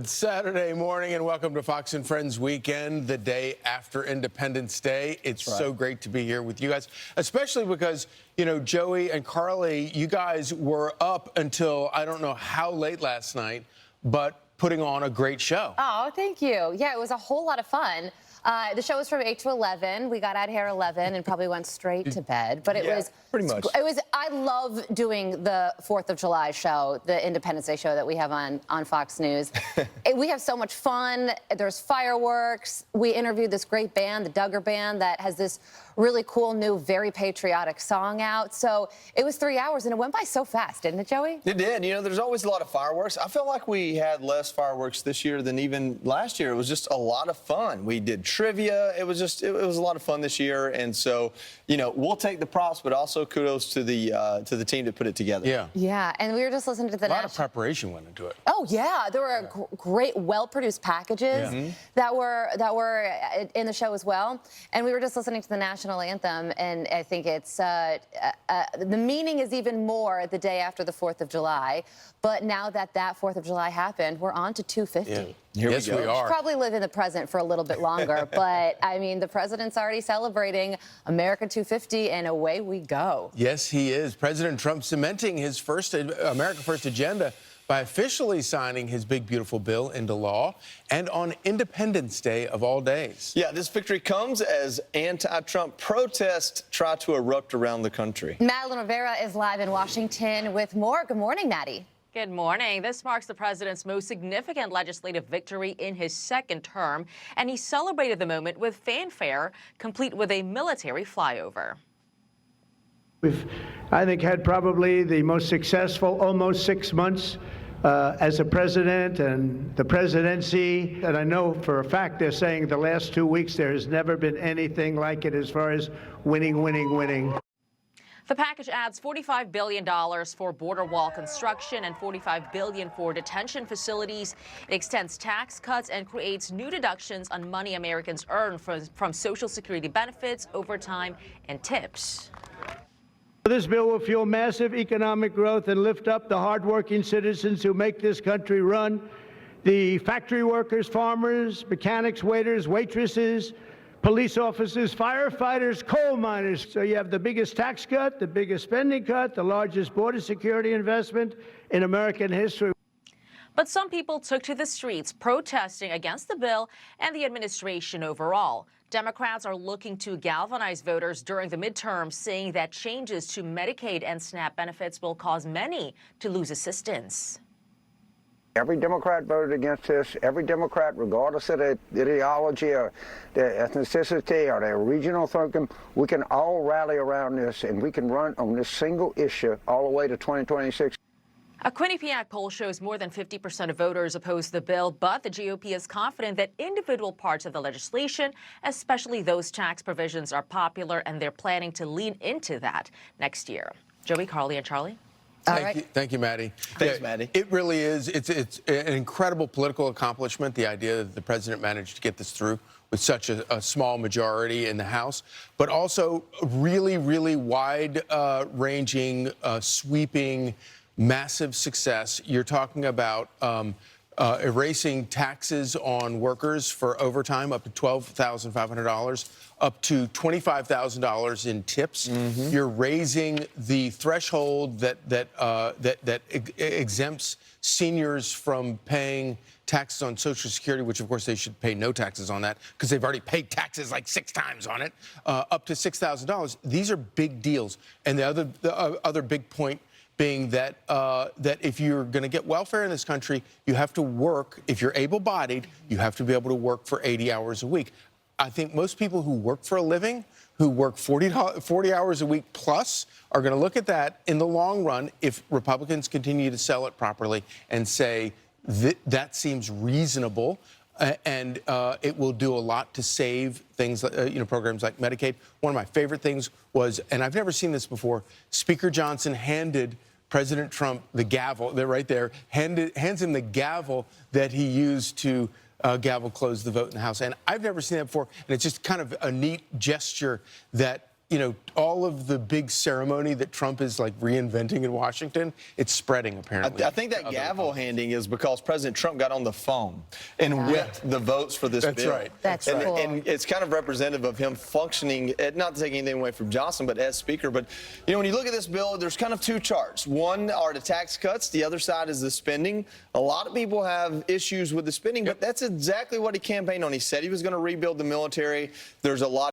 Good Saturday morning and welcome to Fox and Friends Weekend, the day after Independence Day. It's so great to be here with you guys, especially because, you know, Joey and Carly, you guys were up until I don't know how late last night, but putting on a great show. Oh, thank you. Yeah, it was a whole lot of fun. The show was from 8 to 11. We got out here at 11 and probably went straight to bed. But it was pretty much. I love doing the 4th of July show, the Independence Day show that we have on Fox News. We have so much fun. There's fireworks. We interviewed this great band, the Duggar Band, that has this really cool new, very patriotic song out. So it was 3 hours and it went by so fast, didn't it, Joey? It did. You know, there's always a lot of fireworks. I feel like we had less fireworks this year than even last year. It was just a lot of fun. We did trivia. It was a lot of fun this year. And so, you know, we'll take the props, but also kudos to the team that put it together. Yeah. Yeah, and we were just listening to the A lot of preparation went into it. Oh yeah, there were great, well-produced packages that were in the show as well. And we were just listening to the national anthem, and I think it's the meaning is even more the day after the 4th of July. But now that 4th of July happened, we're on to 250. Yeah. Yes, we are. Probably live in the present for a little bit longer, but I mean, the president's already celebrating America 250, and away we go. Yes, he is. President Trump cementing his first America First agenda by officially signing his big, beautiful bill into law, and on Independence Day of all days. Yeah, this victory comes as anti-Trump protests try to erupt around the country. Madeline Rivera is live in Washington with more. Good morning, Maddie. Good morning. This marks the president's most significant legislative victory in his second term, and he celebrated the moment with fanfare, complete with a military flyover. We've, I think, had probably the most successful almost 6 months as a president and the presidency. And I know for a fact they're saying the last 2 weeks there has never been anything like it as far as winning, winning, winning. The package adds $45 billion for border wall construction and $45 billion for detention facilities. It extends tax cuts and creates new deductions on money Americans earn from Social Security benefits, overtime, and tips. This bill will fuel massive economic growth and lift up the hardworking citizens who make this country run. The factory workers, farmers, mechanics, waiters, waitresses, police officers, firefighters, coal miners. So you have the biggest tax cut, the biggest spending cut, the largest border security investment in American history. But some people took to the streets protesting against the bill and the administration overall. Democrats are looking to galvanize voters during the midterms, saying that changes to Medicaid and SNAP benefits will cause many to lose assistance. Every Democrat voted against this. Every Democrat, regardless of their ideology or their ethnicity or their regional thinking, we can all rally around this and we can run on this single issue all the way to 2026. A Quinnipiac poll shows more than 50% of voters oppose the bill, but the GOP is confident that individual parts of the legislation, especially those tax provisions, are popular, and they're planning to lean into that next year. Joey, Carly, and Charlie? Thank you, Maddie. Thanks, Maddie. It really is. It's an incredible political accomplishment, the idea that the president managed to get this through with such a small majority in the House, but also really, really wide-ranging, sweeping, massive success. You're talking about erasing taxes on workers for overtime up to $12,500, up to $25,000 in tips. You're raising the threshold that exempts seniors from paying taxes on Social Security, which of course they should pay no taxes on that because they've already paid taxes like 6 times on it, up to $6,000. These are big deals. And the other big point being that if you're going to get welfare in this country, you have to work. If you're able-bodied, you have to be able to work for 80 hours a week. I think most people who work for a living, who work 40 hours a week plus, are going to look at that in the long run if Republicans continue to sell it properly and say that seems reasonable. And it will do a lot to save things, programs like Medicaid. One of my favorite things was, and I've never seen this before, Speaker Johnson handed President Trump the gavel. They're right there. Hands him the gavel that he used to gavel close the vote in the House. And I've never seen that before. And it's just kind of a neat gesture that all of the big ceremony that Trump is like reinventing in Washington, it's spreading apparently. I think that gavel handing is because President Trump got on the phone and whipped the votes for this That's bill. right. That's cool. And it's kind of representative of him functioning, not to take anything away from Johnson, but as Speaker. But, when you look at this bill, there's kind of two charts. One are the tax cuts. The other side is the spending. A lot of people have issues with the spending, but that's exactly what he campaigned on. He said he was going to rebuild the military. There's a lot